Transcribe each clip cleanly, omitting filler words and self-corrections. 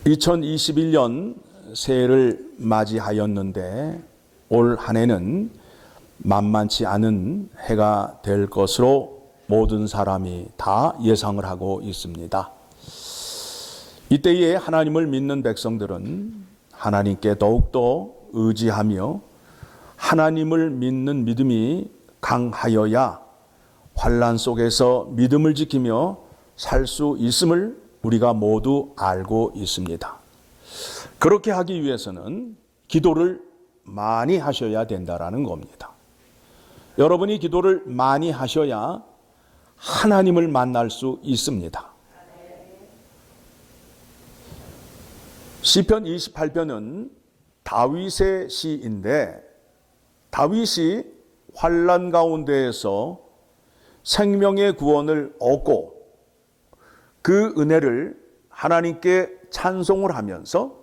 2021년 새해를 맞이하였는데 올 한 해는 만만치 않은 해가 될 것으로 모든 사람이 다 예상을 하고 있습니다. 이때에 하나님을 믿는 백성들은 하나님께 더욱더 의지하며 하나님을 믿는 믿음이 강하여야 환난 속에서 믿음을 지키며 살 수 있음을 우리가 모두 알고 있습니다. 그렇게 하기 위해서는 기도를 많이 하셔야 된다라는 겁니다. 여러분이 기도를 많이 하셔야 하나님을 만날 수 있습니다. 시편 28편은 다윗의 시인데 다윗이 환난 가운데에서 생명의 구원을 얻고 그 은혜를 하나님께 찬송을 하면서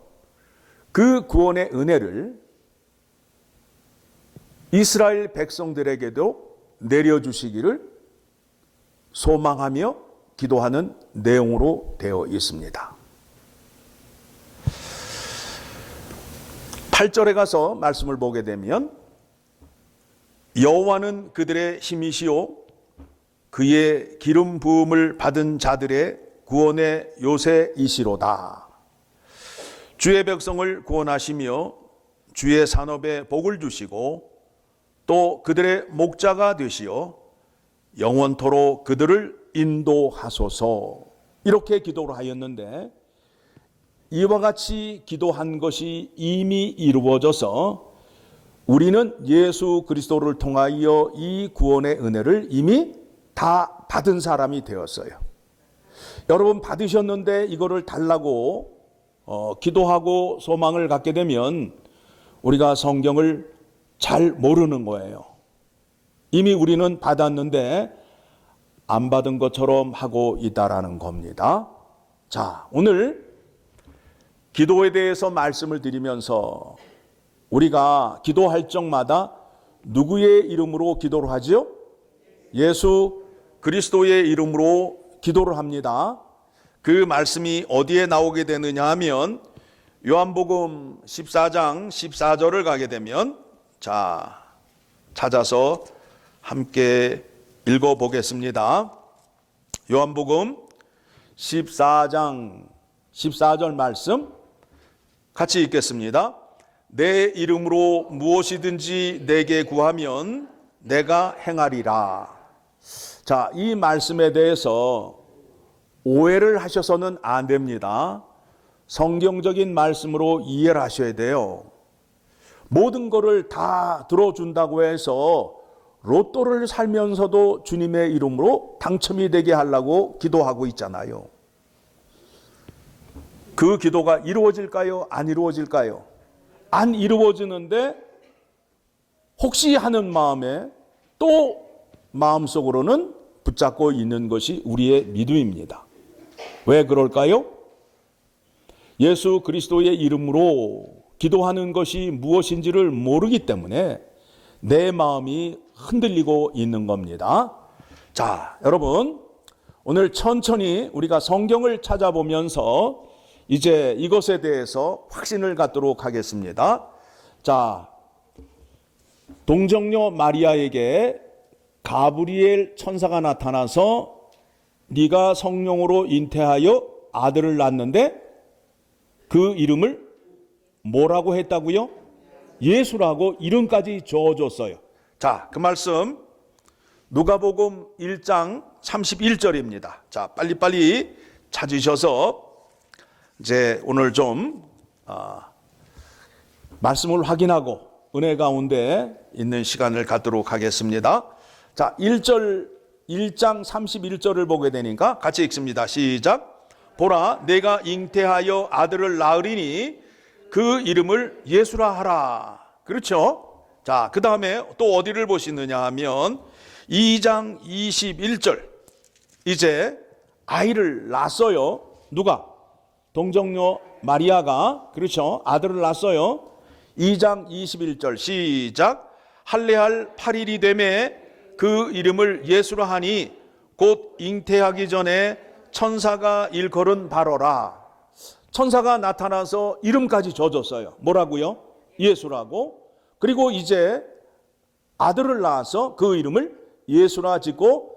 그 구원의 은혜를 이스라엘 백성들에게도 내려주시기를 소망하며 기도하는 내용으로 되어 있습니다. 8절에 가서 말씀을 보게 되면 여호와는 그들의 힘이시오 그의 기름 부음을 받은 자들의 구원의 요새이시로다. 주의 백성을 구원하시며 주의 산업에 복을 주시고 또 그들의 목자가 되시어 영원토록 그들을 인도하소서. 이렇게 기도를 하였는데 이와 같이 기도한 것이 이미 이루어져서 우리는 예수 그리스도를 통하여 이 구원의 은혜를 이미 다 받은 사람이 되었어요. 여러분 받으셨는데 이거를 달라고 기도하고 소망을 갖게 되면 우리가 성경을 잘 모르는 거예요. 이미 우리는 받았는데 안 받은 것처럼 하고 있다라는 겁니다. 자, 오늘 기도에 대해서 말씀을 드리면서 우리가 기도할 적마다 누구의 이름으로 기도를 하죠? 예수 그리스도의 이름으로 기도를 합니다. 그 말씀이 어디에 나오게 되느냐 하면 요한복음 14장 14절을 가게 되면 자, 찾아서 함께 읽어보겠습니다. 요한복음 14장 14절 말씀 같이 읽겠습니다. 내 이름으로 무엇이든지 내게 구하면 내가 행하리라. 자, 이 말씀에 대해서 오해를 하셔서는 안 됩니다. 성경적인 말씀으로 이해를 하셔야 돼요. 모든 것을 다 들어준다고 해서 로또를 살면서도 주님의 이름으로 당첨이 되게 하려고 기도하고 있잖아요. 그 기도가 이루어질까요? 안 이루어질까요? 안 이루어지는데 혹시 하는 마음에 또 마음속으로는 붙잡고 있는 것이 우리의 믿음입니다. 왜 그럴까요? 예수 그리스도의 이름으로 기도하는 것이 무엇인지를 모르기 때문에 내 마음이 흔들리고 있는 겁니다. 자, 여러분 오늘 천천히 우리가 성경을 찾아보면서 이제 이것에 대해서 확신을 갖도록 하겠습니다. 자, 동정녀 마리아에게 가브리엘 천사가 나타나서 네가 성령으로 잉태하여 아들을 낳는데 그 이름을 뭐라고 했다고요? 예수라고 이름까지 지어줬어요. 자, 그 말씀 누가복음 1장 31절입니다. 자, 빨리빨리 찾으셔서 이제 오늘 좀 말씀을 확인하고 은혜 가운데 있는 시간을 갖도록 하겠습니다. 자, 1장 31절을 보게 되니까 같이 읽습니다. 시작. 보라, 내가 잉태하여 아들을 낳으리니 그 이름을 예수라 하라. 그렇죠? 자, 그 다음에 또 어디를 보시느냐 하면 2장 21절. 이제 아이를 낳았어요. 누가? 동정녀 마리아가, 그렇죠? 아들을 낳았어요. 2장 21절 시작. 할례할 8일이 되매 그 이름을 예수라 하니 곧 잉태하기 전에 천사가 일컬은 바로라. 천사가 나타나서 이름까지 줘줬어요. 뭐라고요? 예수라고. 그리고 이제 아들을 낳아서 그 이름을 예수라 짓고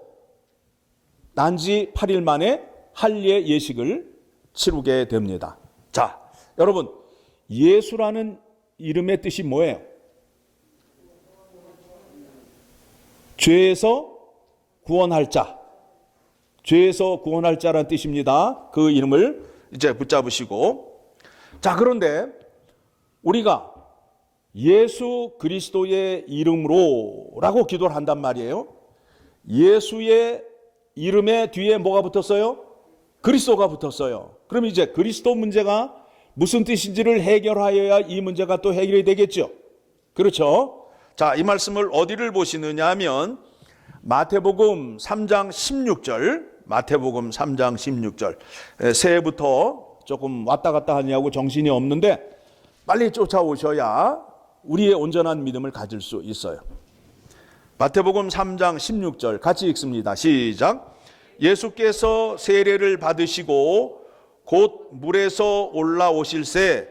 난지 8일 만에 할례 예식을 치르게 됩니다. 자, 여러분, 예수라는 이름의 뜻이 뭐예요? 죄에서 구원할 자. 죄에서 구원할 자라는 뜻입니다. 그 이름을 이제 붙잡으시고. 자, 그런데 우리가 예수 그리스도의 이름으로 라고 기도를 한단 말이에요. 예수의 이름의 뒤에 뭐가 붙었어요? 그리스도가 붙었어요. 그럼 이제 그리스도 문제가 무슨 뜻인지를 해결하여야 이 문제가 또 해결이 되겠죠. 그렇죠? 자, 이 말씀을 어디를 보시느냐 하면 마태복음 3장 16절, 마태복음 3장 16절. 새해부터 조금 왔다 갔다 하냐고 정신이 없는데 빨리 쫓아오셔야 우리의 온전한 믿음을 가질 수 있어요. 마태복음 3장 16절 같이 읽습니다. 시작. 예수께서 세례를 받으시고 곧 물에서 올라오실새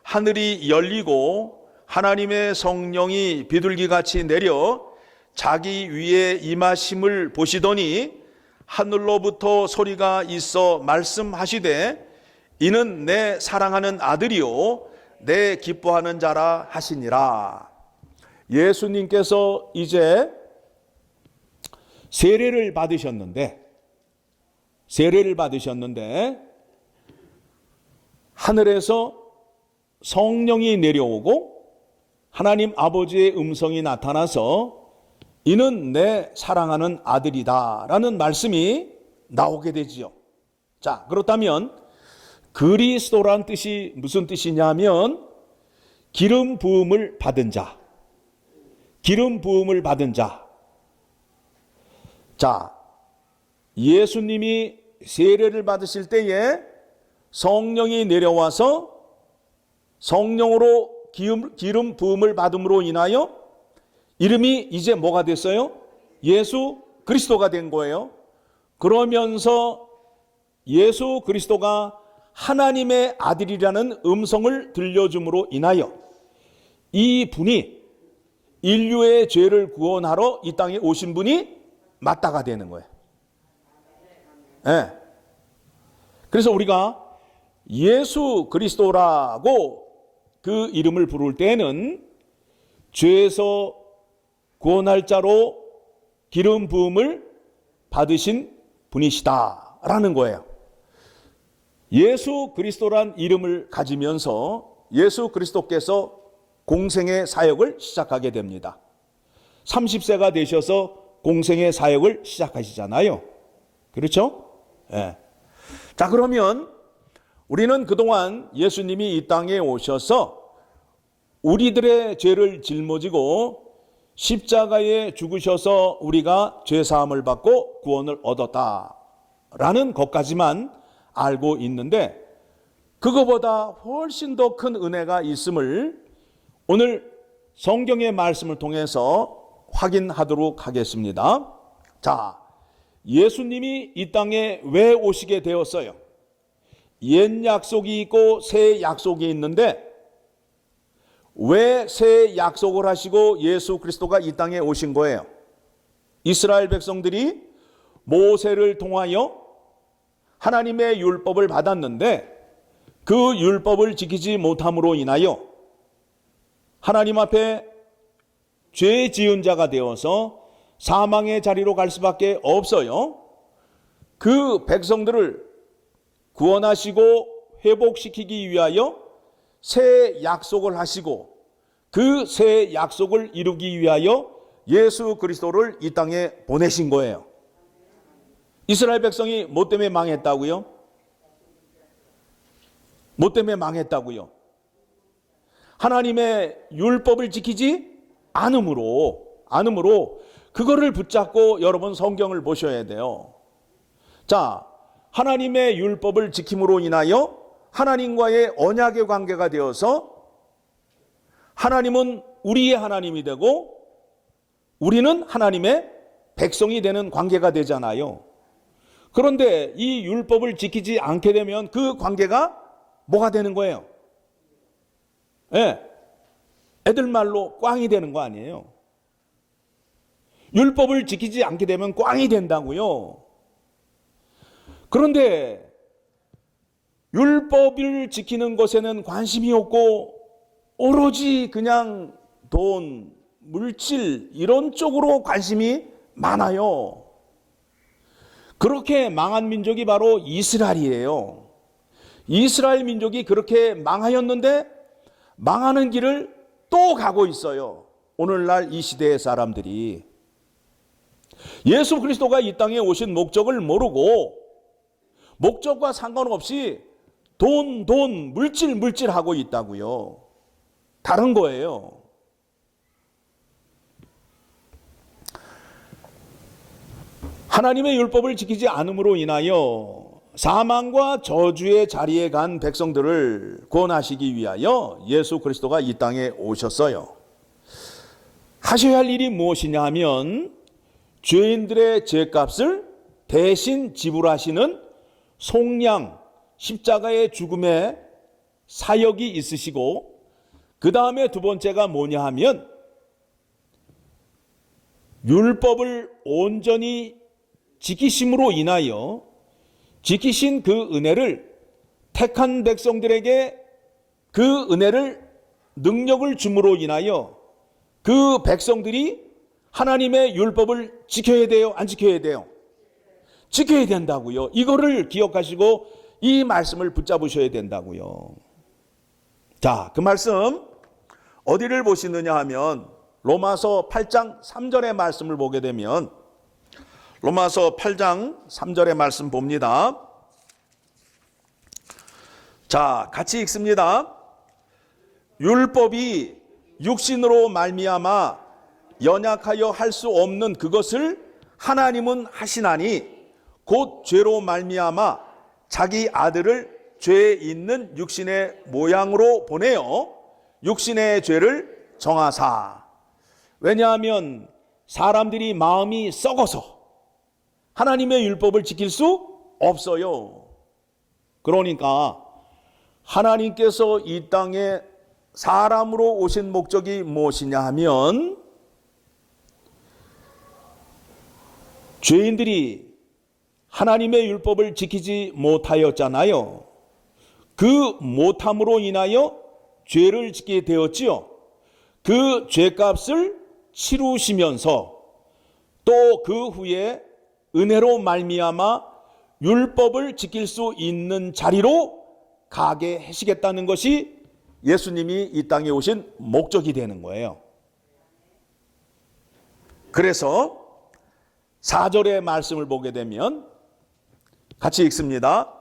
하늘이 열리고 하나님의 성령이 비둘기같이 내려 자기 위에 임하심을 보시더니 하늘로부터 소리가 있어 말씀하시되 이는 내 사랑하는 아들이요 내 기뻐하는 자라 하시니라. 예수님께서 이제 세례를 받으셨는데 하늘에서 성령이 내려오고 하나님 아버지의 음성이 나타나서 이는 내 사랑하는 아들이다 라는 말씀이 나오게 되지요. 자, 그렇다면 그리스도란 뜻이 무슨 뜻이냐면 기름 부음을 받은 자. 기름 부음을 받은 자. 자, 예수님이 세례를 받으실 때에 성령이 내려와서 성령으로 기름 부음을 받음으로 인하여 이름이 이제 뭐가 됐어요? 예수 그리스도가 된 거예요. 그러면서 예수 그리스도가 하나님의 아들이라는 음성을 들려줌으로 인하여 이 분이 인류의 죄를 구원하러 이 땅에 오신 분이 맞다가 되는 거예요. 네. 그래서 우리가 예수 그리스도라고 그 이름을 부를 때는 죄에서 구원할 자로 기름 부음을 받으신 분이시다라는 거예요. 예수 그리스도란 이름을 가지면서 예수 그리스도께서 공생의 사역을 시작하게 됩니다. 30세가 되셔서 공생의 사역을 시작하시잖아요. 그렇죠? 네. 자, 그러면 우리는 그동안 예수님이 이 땅에 오셔서 우리들의 죄를 짊어지고 십자가에 죽으셔서 우리가 죄사함을 받고 구원을 얻었다라는 것까지만 알고 있는데 그거보다 훨씬 더 큰 은혜가 있음을 오늘 성경의 말씀을 통해서 확인하도록 하겠습니다. 자, 예수님이 이 땅에 왜 오시게 되었어요? 옛 약속이 있고 새 약속이 있는데 왜 새 약속을 하시고 예수 그리스도가 이 땅에 오신 거예요? 이스라엘 백성들이 모세를 통하여 하나님의 율법을 받았는데 그 율법을 지키지 못함으로 인하여 하나님 앞에 죄 지은 자가 되어서 사망의 자리로 갈 수밖에 없어요. 그 백성들을 구원하시고 회복시키기 위하여 새 약속을 하시고 그 새 약속을 이루기 위하여 예수 그리스도를 이 땅에 보내신 거예요. 이스라엘 백성이 뭐 때문에 망했다고요? 뭐 때문에 망했다고요? 하나님의 율법을 지키지 않음으로 그거를 붙잡고 여러분 성경을 보셔야 돼요. 자, 하나님의 율법을 지킴으로 인하여 하나님과의 언약의 관계가 되어서 하나님은 우리의 하나님이 되고 우리는 하나님의 백성이 되는 관계가 되잖아요. 그런데 이 율법을 지키지 않게 되면 그 관계가 뭐가 되는 거예요? 예. 애들 말로 꽝이 되는 거 아니에요? 율법을 지키지 않게 되면 꽝이 된다고요. 그런데 율법을 지키는 것에는 관심이 없고 오로지 그냥 돈, 물질 이런 쪽으로 관심이 많아요. 그렇게 망한 민족이 바로 이스라엘이에요. 이스라엘 민족이 그렇게 망하였는데 망하는 길을 또 가고 있어요. 오늘날 이 시대의 사람들이 예수 그리스도가 이 땅에 오신 목적을 모르고 목적과 상관없이 돈, 물질 하고 있다고요. 다른 거예요. 하나님의 율법을 지키지 않음으로 인하여 사망과 저주의 자리에 간 백성들을 구원하시기 위하여 예수 그리스도가 이 땅에 오셨어요. 하셔야 할 일이 무엇이냐 하면 죄인들의 죄값을 대신 지불하시는 속량, 십자가의 죽음의 사역이 있으시고, 그 다음에 두 번째가 뭐냐 하면 율법을 온전히 지키심으로 인하여 지키신 그 은혜를 택한 백성들에게 그 은혜를 능력을 줌으로 인하여 그 백성들이 하나님의 율법을 지켜야 돼요? 안 지켜야 돼요? 지켜야 된다고요. 이거를 기억하시고 이 말씀을 붙잡으셔야 된다고요. 자, 그 말씀 어디를 보시느냐 하면 로마서 8장 3절의 말씀을 보게 되면 로마서 8장 3절의 말씀 봅니다. 자, 같이 읽습니다. 율법이 육신으로 말미암아 연약하여 할 수 없는 그것을 하나님은 하시나니 곧 죄로 말미암아 자기 아들을 죄 있는 육신의 모양으로 보내어 육신의 죄를 정하사. 왜냐하면 사람들이 마음이 썩어서 하나님의 율법을 지킬 수 없어요. 그러니까 하나님께서 이 땅에 사람으로 오신 목적이 무엇이냐 하면 죄인들이 하나님의 율법을 지키지 못하였잖아요. 그 못함으로 인하여 죄를 짓게 되었지요. 그 죄값을 치루시면서 또 그 후에 은혜로 말미암아 율법을 지킬 수 있는 자리로 가게 하시겠다는 것이 예수님이 이 땅에 오신 목적이 되는 거예요. 그래서 4절의 말씀을 보게 되면 같이 읽습니다.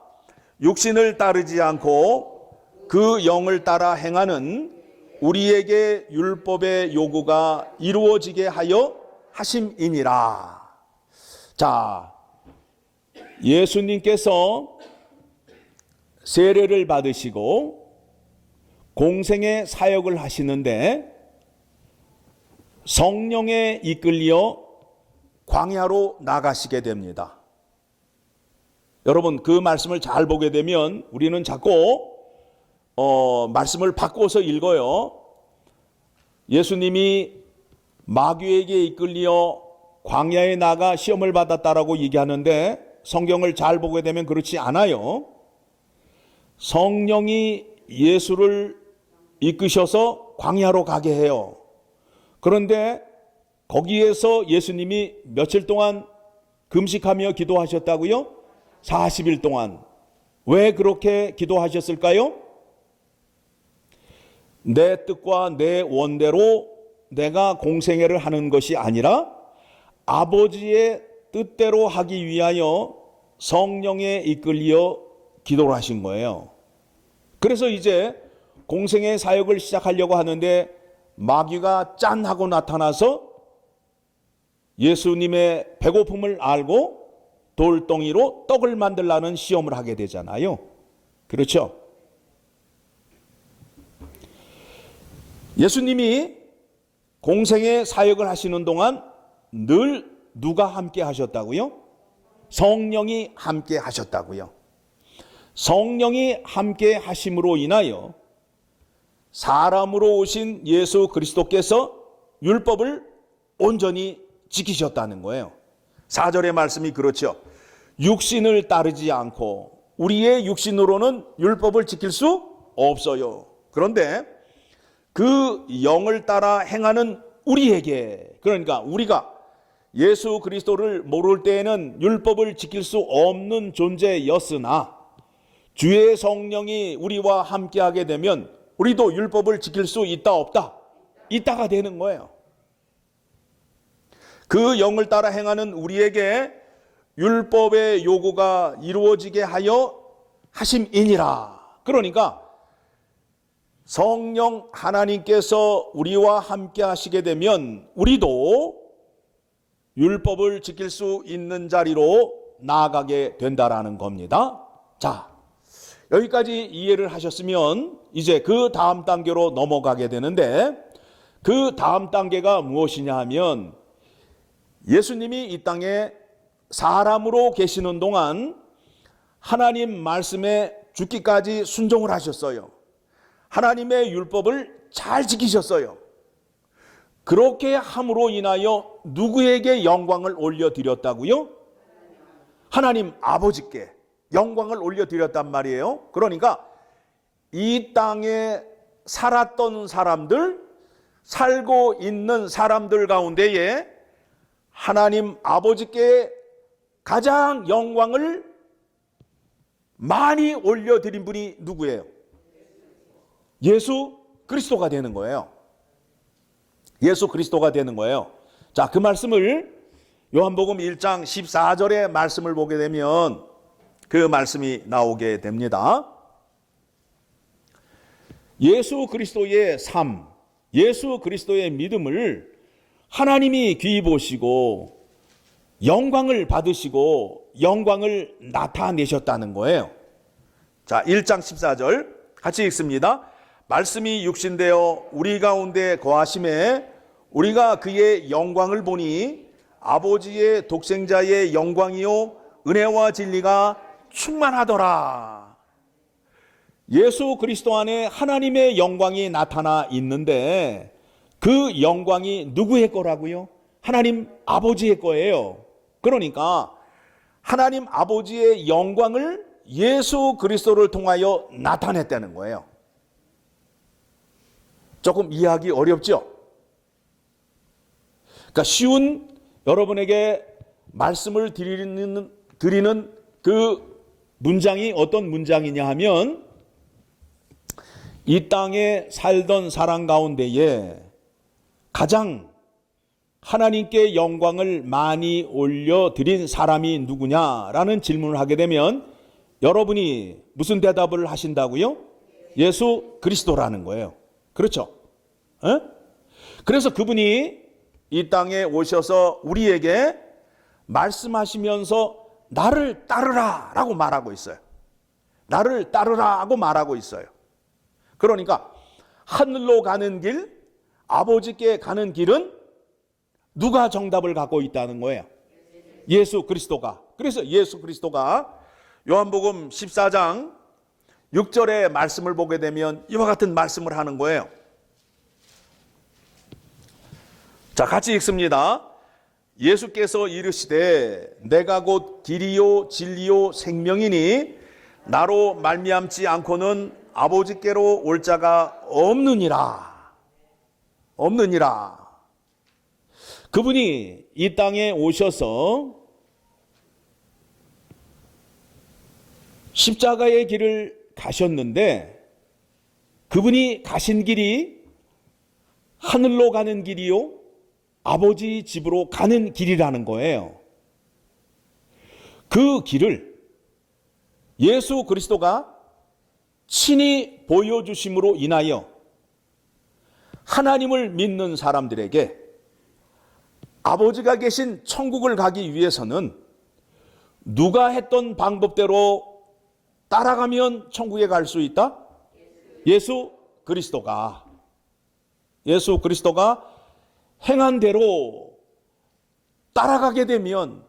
육신을 따르지 않고 그 영을 따라 행하는 우리에게 율법의 요구가 이루어지게 하여 하심이니라. 자, 예수님께서 세례를 받으시고 공생의 사역을 하시는데 성령에 이끌려 광야로 나가시게 됩니다. 여러분, 그 말씀을 잘 보게 되면 우리는 자꾸 말씀을 바꿔서 읽어요. 예수님이 마귀에게 이끌려 광야에 나가 시험을 받았다라고 얘기하는데 성경을 잘 보게 되면 그렇지 않아요. 성령이 예수를 이끄셔서 광야로 가게 해요. 그런데 거기에서 예수님이 며칠 동안 금식하며 기도하셨다고요? 40일 동안. 왜 그렇게 기도하셨을까요? 내 뜻과 내 원대로 내가 공생애를 하는 것이 아니라 아버지의 뜻대로 하기 위하여 성령에 이끌려 기도를 하신 거예요. 그래서 이제 공생애 사역을 시작하려고 하는데 마귀가 짠 하고 나타나서 예수님의 배고픔을 알고 돌덩이로 떡을 만들라는 시험을 하게 되잖아요. 그렇죠? 예수님이 공생의 사역을 하시는 동안 늘 누가 함께 하셨다고요? 성령이 함께 하셨다고요. 성령이 함께 하심으로 인하여 사람으로 오신 예수 그리스도께서 율법을 온전히 지키셨다는 거예요. 4절의 말씀이 그렇죠. 육신을 따르지 않고 우리의 육신으로는 율법을 지킬 수 없어요. 그런데 그 영을 따라 행하는 우리에게, 그러니까 우리가 예수 그리스도를 모를 때에는 율법을 지킬 수 없는 존재였으나 주의 성령이 우리와 함께하게 되면 우리도 율법을 지킬 수 있다 없다? 있다가 되는 거예요. 그 영을 따라 행하는 우리에게 율법의 요구가 이루어지게 하여 하심이니라. 그러니까 성령 하나님께서 우리와 함께 하시게 되면 우리도 율법을 지킬 수 있는 자리로 나아가게 된다라는 겁니다. 자, 여기까지 이해를 하셨으면 이제 그 다음 단계로 넘어가게 되는데, 그 다음 단계가 무엇이냐 하면 예수님이 이 땅에 사람으로 계시는 동안 하나님 말씀에 죽기까지 순종을 하셨어요. 하나님의 율법을 잘 지키셨어요. 그렇게 함으로 인하여 누구에게 영광을 올려드렸다고요? 하나님 아버지께 영광을 올려드렸단 말이에요. 그러니까 이 땅에 살았던 사람들, 살고 있는 사람들 가운데에 하나님 아버지께 가장 영광을 많이 올려드린 분이 누구예요? 예수 그리스도가 되는 거예요. 예수 그리스도가 되는 거예요. 자, 그 말씀을 요한복음 1장 14절의 말씀을 보게 되면 그 말씀이 나오게 됩니다. 예수 그리스도의 삶, 예수 그리스도의 믿음을 하나님이 귀히 보시고 영광을 받으시고 영광을 나타내셨다는 거예요. 자, 1장 14절 같이 읽습니다. 말씀이 육신되어 우리 가운데 거하심에 우리가 그의 영광을 보니 아버지의 독생자의 영광이요 은혜와 진리가 충만하더라. 예수 그리스도 안에 하나님의 영광이 나타나 있는데 그 영광이 누구의 거라고요? 하나님 아버지의 거예요. 그러니까 하나님 아버지의 영광을 예수 그리스도를 통하여 나타냈다는 거예요. 조금 이해하기 어렵죠? 그러니까 쉬운 여러분에게 말씀을 드리는 그 문장이 어떤 문장이냐 하면 이 땅에 살던 사람 가운데에 가장 하나님께 영광을 많이 올려드린 사람이 누구냐라는 질문을 하게 되면 여러분이 무슨 대답을 하신다고요? 예수 그리스도라는 거예요. 그렇죠? 에? 그래서 그분이 이 땅에 오셔서 우리에게 말씀하시면서 나를 따르라 라고 말하고 있어요. 나를 따르라 하고 말하고 있어요. 그러니까 하늘로 가는 길, 아버지께 가는 길은 누가 정답을 갖고 있다는 거예요? 예수 그리스도가. 그래서 예수 그리스도가 요한복음 14장 6절의 말씀을 보게 되면 이와 같은 말씀을 하는 거예요. 자, 같이 읽습니다. 예수께서 이르시되 내가 곧 길이요 진리요 생명이니 나로 말미암지 않고는 아버지께로 올 자가 없느니라. 없느니라. 그분이 이 땅에 오셔서 십자가의 길을 가셨는데 그분이 가신 길이 하늘로 가는 길이요 아버지 집으로 가는 길이라는 거예요. 그 길을 예수 그리스도가 친히 보여주심으로 인하여 하나님을 믿는 사람들에게 아버지가 계신 천국을 가기 위해서는 누가 했던 방법대로 따라가면 천국에 갈 수 있다? 예수 그리스도가 행한 대로 따라가게 되면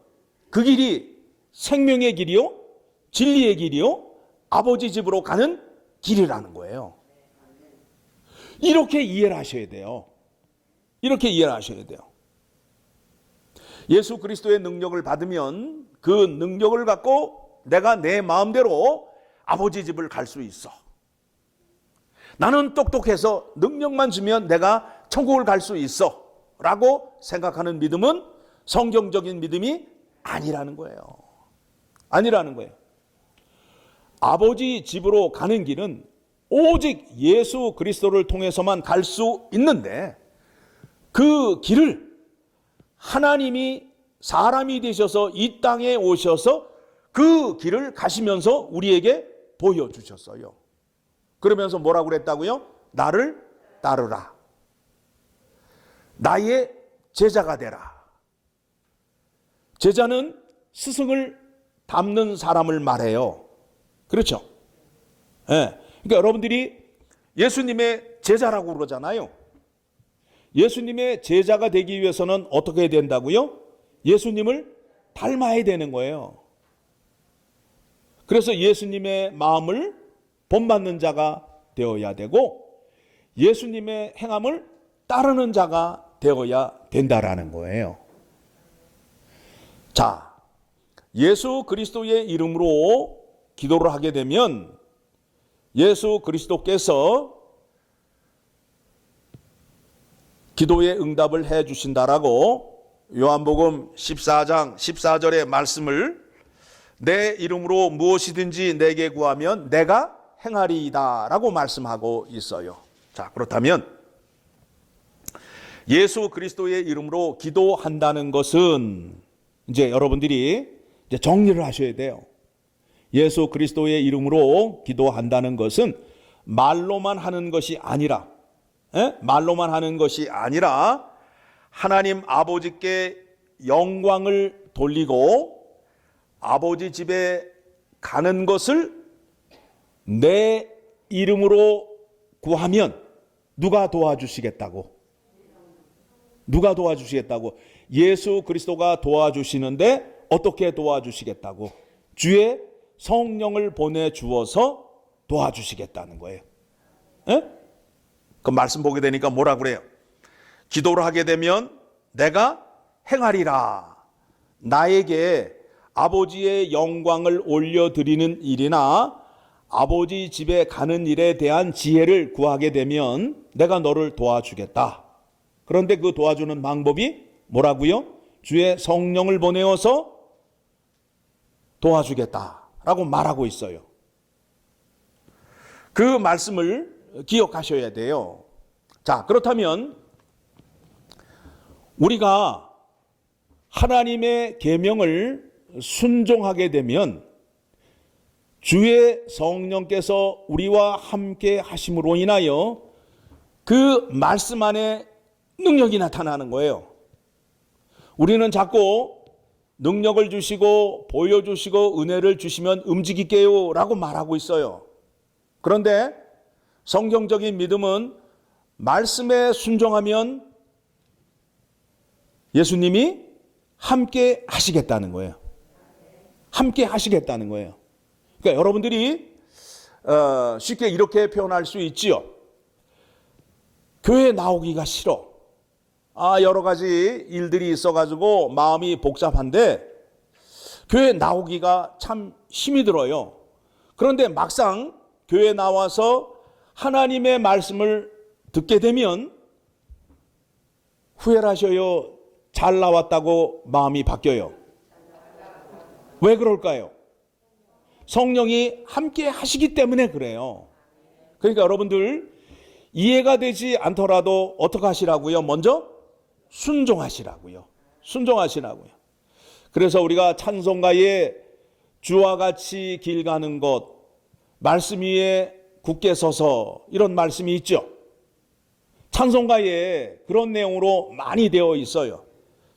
그 길이 생명의 길이요, 진리의 길이요, 아버지 집으로 가는 길이라는 거예요. 이렇게 이해를 하셔야 돼요. 이렇게 이해를 하셔야 돼요. 예수 그리스도의 능력을 받으면 그 능력을 갖고 내가 내 마음대로 아버지 집을 갈 수 있어. 나는 똑똑해서 능력만 주면 내가 천국을 갈 수 있어 라고 생각하는 믿음은 성경적인 믿음이 아니라는 거예요. 아니라는 거예요. 아버지 집으로 가는 길은 오직 예수 그리스도를 통해서만 갈 수 있는데 그 길을 하나님이 사람이 되셔서 이 땅에 오셔서 그 길을 가시면서 우리에게 보여주셨어요. 그러면서 뭐라고 그랬다고요? 나를 따르라. 나의 제자가 되라. 제자는 스승을 닮는 사람을 말해요. 그렇죠? 네. 그러니까 여러분들이 예수님의 제자라고 그러잖아요. 예수님의 제자가 되기 위해서는 어떻게 해야 된다고요? 예수님을 닮아야 되는 거예요. 그래서 예수님의 마음을 본받는 자가 되어야 되고 예수님의 행함을 따르는 자가 되어야 된다라는 거예요. 자, 예수 그리스도의 이름으로 기도를 하게 되면 예수 그리스도께서 기도의 응답을 해 주신다라고 요한복음 14장 14절의 말씀을 내 이름으로 무엇이든지 내게 구하면 내가 행하리이다 라고 말씀하고 있어요. 자, 그렇다면 예수 그리스도의 이름으로 기도한다는 것은 이제 여러분들이 이제 정리를 하셔야 돼요. 예수 그리스도의 이름으로 기도한다는 것은 말로만 하는 것이 아니라 말로만 하는 것이 아니라 하나님 아버지께 영광을 돌리고 아버지 집에 가는 것을 내 이름으로 구하면 누가 도와주시겠다고? 누가 도와주시겠다고? 예수 그리스도가 도와주시는데 어떻게 도와주시겠다고? 주의 성령을 보내주어서 도와주시겠다는 거예요. 그 말씀 보게 되니까 뭐라 그래요? 기도를 하게 되면 내가 행하리라. 나에게 아버지의 영광을 올려드리는 일이나 아버지 집에 가는 일에 대한 지혜를 구하게 되면 내가 너를 도와주겠다. 그런데 그 도와주는 방법이 뭐라고요? 주의 성령을 보내어서 도와주겠다라고 말하고 있어요. 그 말씀을 기억하셔야 돼요. 자, 그렇다면 우리가 하나님의 계명을 순종하게 되면 주의 성령께서 우리와 함께 하심으로 인하여 그 말씀 안에 능력이 나타나는 거예요. 우리는 자꾸 능력을 주시고 보여주시고 은혜를 주시면 움직일게요 라고 말하고 있어요. 그런데 성경적인 믿음은 말씀에 순종하면 예수님이 함께 하시겠다는 거예요. 함께 하시겠다는 거예요. 그러니까 여러분들이 쉽게 이렇게 표현할 수 있지요. 교회 나오기가 싫어. 여러 가지 일들이 있어가지고 마음이 복잡한데 교회 나오기가 참 힘이 들어요. 그런데 막상 교회 나와서 하나님의 말씀을 듣게 되면 후회를 하셔요? 잘 나왔다고 마음이 바뀌어요? 왜 그럴까요? 성령이 함께 하시기 때문에 그래요. 그러니까 여러분들 이해가 되지 않더라도 어떻게 하시라고요? 먼저 순종하시라고요. 순종하시라고요. 그래서 우리가 찬송가에 주와 같이 길 가는 것, 말씀 위에 굳게 서서 이런 말씀이 있죠. 찬송가에 그런 내용으로 많이 되어 있어요.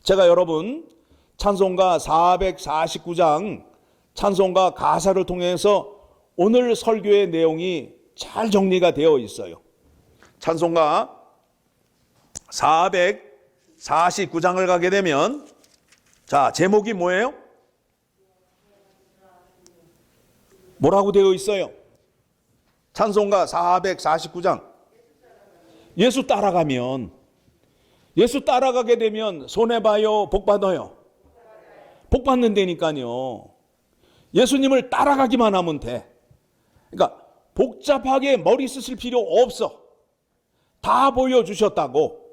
제가 여러분 찬송가 449장 찬송가 가사를 통해서 오늘 설교의 내용이 잘 정리가 되어 있어요. 찬송가 449장을 가게 되면 자, 제목이 뭐예요? 뭐라고 되어 있어요? 찬송가 449장. 예수 따라가게 되면 손해봐요, 복받아요? 복받는다니까요. 예수님을 따라가기만 하면 돼. 그러니까 복잡하게 머리 쓰실 필요 없어. 다 보여주셨다고.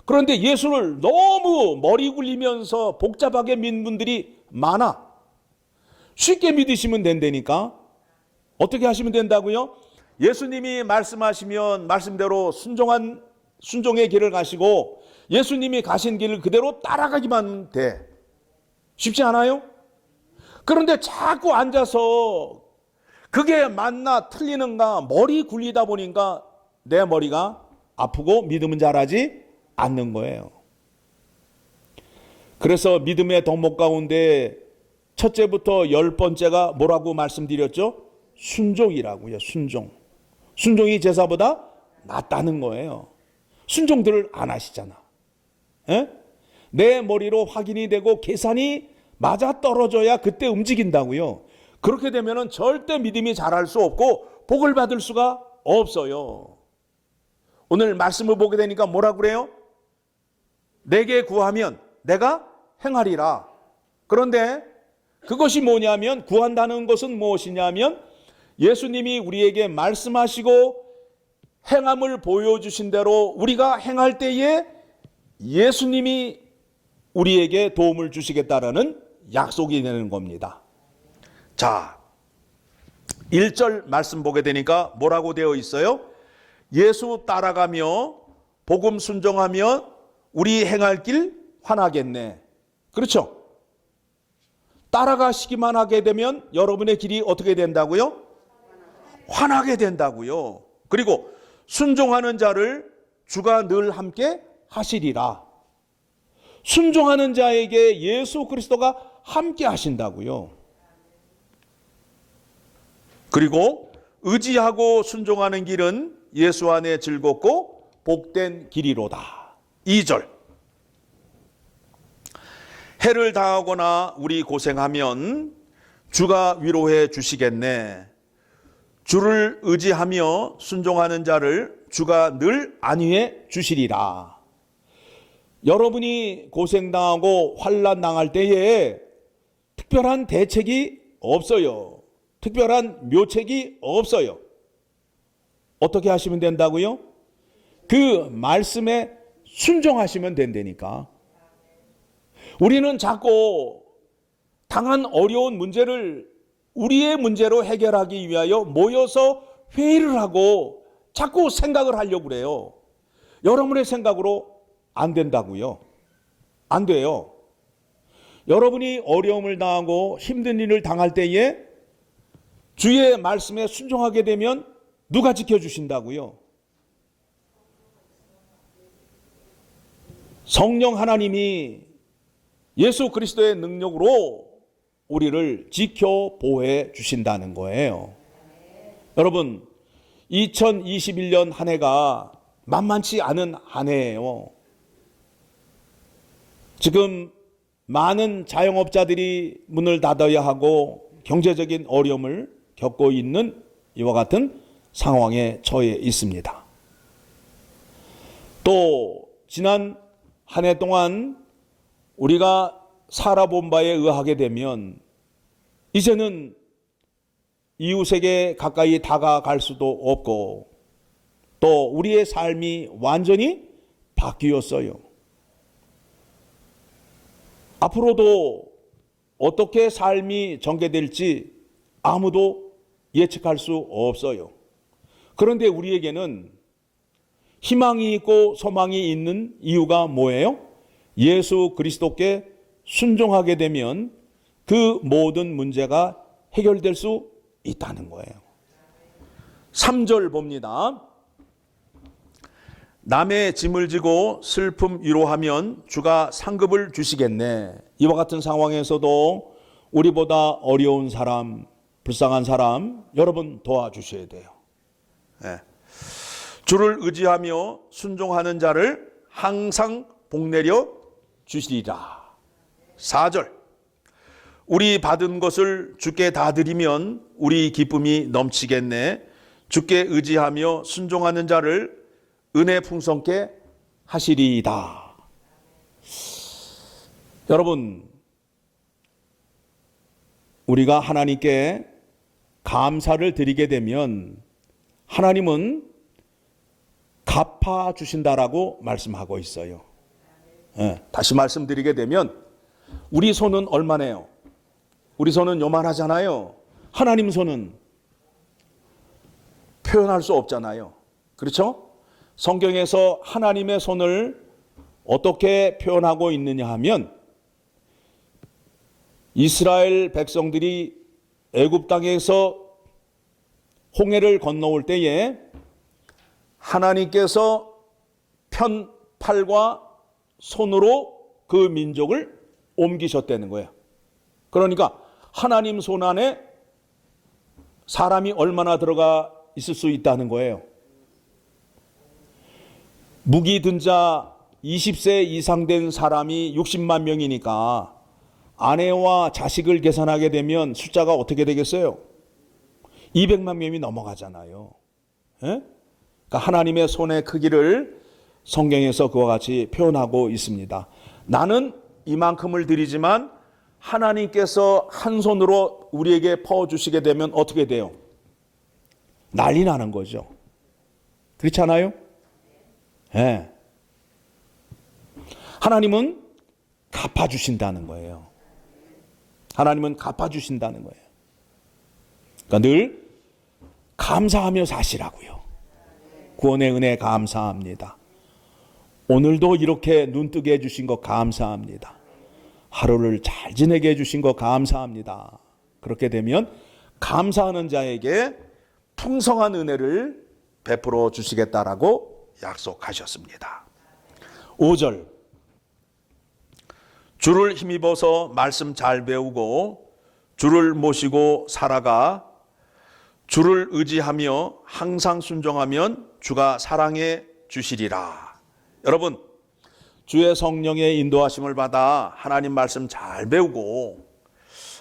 그런데 예수를 너무 머리 굴리면서 복잡하게 믿는 분들이 많아. 쉽게 믿으시면 된다니까. 어떻게 하시면 된다고요? 예수님이 말씀하시면 말씀대로 순종의 길을 가시고 예수님이 가신 길을 그대로 따라가기만 돼. 쉽지 않아요? 그런데 자꾸 앉아서 그게 맞나 틀리는가 머리 굴리다 보니까 내 머리가 아프고 믿음은 자라지 않는 거예요. 그래서 믿음의 덕목 가운데 첫째부터 10번째가 뭐라고 말씀드렸죠? 순종이라고요. 순종이 제사보다 낫다는 거예요. 순종들을 안 하시잖아. 에? 내 머리로 확인이 되고 계산이 맞아 떨어져야 그때 움직인다고요. 그렇게 되면은 절대 믿음이 자랄 수 없고 복을 받을 수가 없어요. 오늘 말씀을 보게 되니까 뭐라 그래요? 내게 구하면 내가 행하리라. 그런데 그것이 뭐냐면, 구한다는 것은 무엇이냐면 예수님이 우리에게 말씀하시고 행함을 보여주신 대로 우리가 행할 때에 예수님이 우리에게 도움을 주시겠다라는 약속이 되는 겁니다. 자, 1절 말씀 보게 되니까 뭐라고 되어 있어요? 예수 따라가며 복음 순종하며 우리 행할 길 환하겠네. 그렇죠? 따라가시기만 하게 되면 여러분의 길이 어떻게 된다고요? 환하게 된다고요. 그리고 순종하는 자를 주가 늘 함께 하시리라. 순종하는 자에게 예수 그리스도가 함께 하신다고요. 그리고 의지하고 순종하는 길은 예수 안에 즐겁고 복된 길이로다. 2절. 해를 당하거나 우리 고생하면 주가 위로해 주시겠네. 주를 의지하며 순종하는 자를 주가 늘 안위해 주시리라. 여러분이 고생당하고 환난 당할 때에 특별한 대책이 없어요. 특별한 묘책이 없어요. 어떻게 하시면 된다고요? 그 말씀에 순종하시면 된다니까. 우리는 자꾸 당한 어려운 문제를 우리의 문제로 해결하기 위하여 모여서 회의를 하고 자꾸 생각을 하려고 그래요. 여러분의 생각으로 안 된다고요. 안 돼요. 여러분이 어려움을 당하고 힘든 일을 당할 때에 주의 말씀에 순종하게 되면 누가 지켜주신다고요? 성령 하나님이 예수 그리스도의 능력으로 우리를 지켜 보호해 주신다는 거예요. 여러분, 2021년 한 해가 만만치 않은 한 해예요. 지금 많은 자영업자들이 문을 닫아야 하고 경제적인 어려움을 겪고 있는 이와 같은 상황에 처해 있습니다. 또 지난 한 해 동안 우리가 살아본 바에 의하게 되면 이제는 이웃에게 가까이 다가갈 수도 없고 또 우리의 삶이 완전히 바뀌었어요. 앞으로도 어떻게 삶이 전개될지 아무도 예측할 수 없어요. 그런데 우리에게는 희망이 있고 소망이 있는 이유가 뭐예요? 예수 그리스도께 순종하게 되면 그 모든 문제가 해결될 수 있다는 거예요. 3절 봅니다. 남의 짐을 지고 슬픔 위로하면 주가 상급을 주시겠네. 이와 같은 상황에서도 우리보다 어려운 사람, 불쌍한 사람 여러분 도와주셔야 돼요. 네. 주를 의지하며 순종하는 자를 항상 복내려 주시리라. 4절. 우리 받은 것을 주께 다 드리면 우리 기쁨이 넘치겠네. 주께 의지하며 순종하는 자를 은혜 풍성케 하시리이다. 여러분, 우리가 하나님께 감사를 드리게 되면 하나님은 갚아주신다라고 말씀하고 있어요. 다시 말씀드리게 되면 우리 손은 얼마네요? 우리 손은 요만하잖아요. 하나님 손은 표현할 수 없잖아요. 그렇죠? 성경에서 하나님의 손을 어떻게 표현하고 있느냐 하면 이스라엘 백성들이 애굽 땅에서 홍해를 건너올 때에 하나님께서 편팔과 손으로 그 민족을 옮기셨다는 거예요. 그러니까 하나님 손 안에 사람이 얼마나 들어가 있을 수 있다는 거예요. 무기 든 자 20세 이상 된 사람이 60만 명이니까 아내와 자식을 계산하게 되면 숫자가 어떻게 되겠어요? 200만 명이 넘어가잖아요. 그러니까 하나님의 손의 크기를 성경에서 그와 같이 표현하고 있습니다. 나는 이만큼을 드리지만 하나님께서 한 손으로 우리에게 퍼주시게 되면 어떻게 돼요? 난리 나는 거죠. 그렇지 않아요? 네. 하나님은 갚아주신다는 거예요. 하나님은 갚아주신다는 거예요. 그러니까 늘 감사하며 사시라고요. 구원의 은혜 감사합니다. 오늘도 이렇게 눈뜨게 해주신 것 감사합니다. 하루를 잘 지내게 해주신 것 감사합니다. 그렇게 되면 감사하는 자에게 풍성한 은혜를 베풀어 주시겠다라고 약속하셨습니다. 5절, 주를 힘입어서 말씀 잘 배우고 주를 모시고 살아가 주를 의지하며 항상 순종하면 주가 사랑해 주시리라. 여러분, 주의 성령의 인도하심을 받아 하나님 말씀 잘 배우고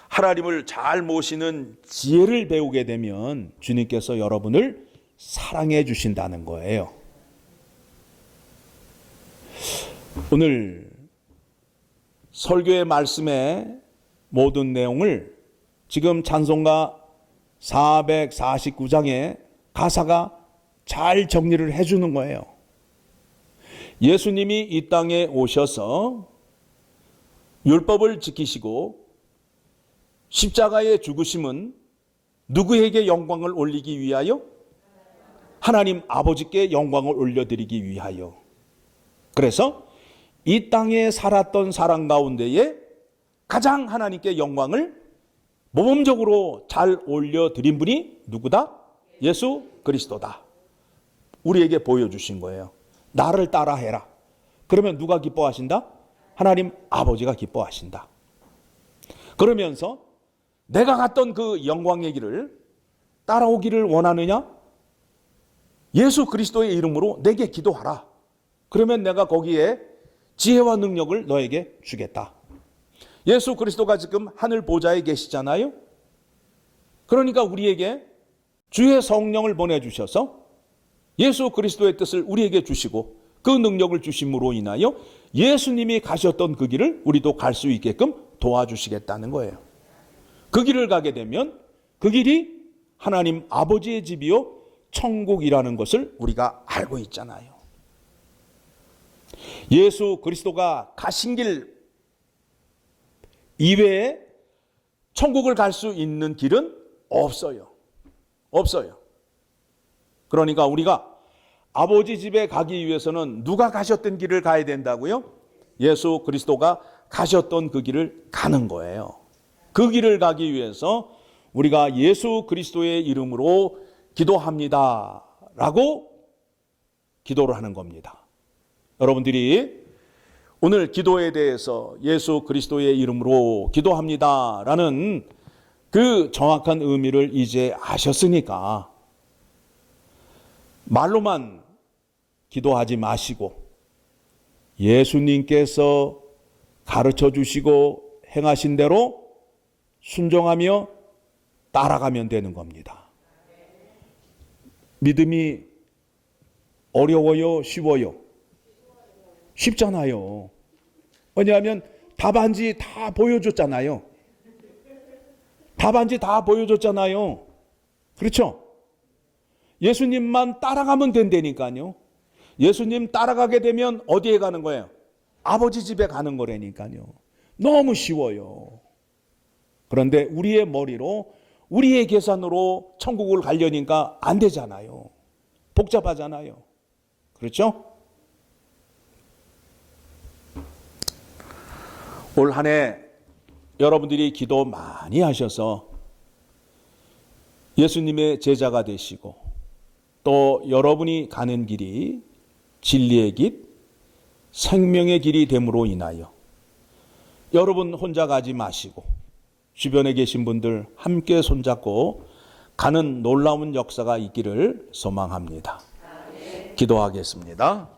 하나님을 잘 모시는 지혜를 배우게 되면 주님께서 여러분을 사랑해 주신다는 거예요. 오늘 설교의 말씀의 모든 내용을 지금 찬송가 449장의 가사가 잘 정리를 해주는 거예요. 예수님이 이 땅에 오셔서 율법을 지키시고 십자가의 죽으심은 누구에게 영광을 올리기 위하여? 하나님 아버지께 영광을 올려드리기 위하여. 그래서 이 땅에 살았던 사람 가운데에 가장 하나님께 영광을 모범적으로 잘 올려드린 분이 누구다? 예수 그리스도다. 우리에게 보여주신 거예요. 나를 따라해라. 그러면 누가 기뻐하신다? 하나님 아버지가 기뻐하신다. 그러면서 내가 갔던 그 영광의 길을 따라오기를 원하느냐? 예수 그리스도의 이름으로 내게 기도하라. 그러면 내가 거기에 지혜와 능력을 너에게 주겠다. 예수 그리스도가 지금 하늘 보좌에 계시잖아요. 그러니까 우리에게 주의 성령을 보내주셔서 예수 그리스도의 뜻을 우리에게 주시고 그 능력을 주심으로 인하여 예수님이 가셨던 그 길을 우리도 갈 수 있게끔 도와주시겠다는 거예요. 그 길을 가게 되면 그 길이 하나님 아버지의 집이요 천국이라는 것을 우리가 알고 있잖아요. 예수 그리스도가 가신 길 이외에 천국을 갈 수 있는 길은 없어요. 없어요. 그러니까 우리가 아버지 집에 가기 위해서는 누가 가셨던 길을 가야 된다고요? 예수 그리스도가 가셨던 그 길을 가는 거예요. 그 길을 가기 위해서 우리가 예수 그리스도의 이름으로 기도합니다 라고 기도를 하는 겁니다. 여러분들이 오늘 기도에 대해서 예수 그리스도의 이름으로 기도합니다 라는 그 정확한 의미를 이제 아셨으니까 말로만 기도하지 마시고 예수님께서 가르쳐 주시고 행하신 대로 순종하며 따라가면 되는 겁니다. 믿음이 어려워요? 쉬워요? 쉽잖아요. 왜냐하면 답안지 다 보여줬잖아요. 답안지 다 보여줬잖아요. 그렇죠? 예수님만 따라가면 된다니까요. 예수님 따라가게 되면 어디에 가는 거예요? 아버지 집에 가는 거라니까요. 너무 쉬워요. 그런데 우리의 머리로, 우리의 계산으로 천국을 가려니까 안 되잖아요. 복잡하잖아요. 그렇죠? 올 한 해 여러분들이 기도 많이 하셔서 예수님의 제자가 되시고 또 여러분이 가는 길이 진리의 길, 생명의 길이 됨으로 인하여 여러분 혼자 가지 마시고 주변에 계신 분들 함께 손잡고 가는 놀라운 역사가 있기를 소망합니다. 기도하겠습니다.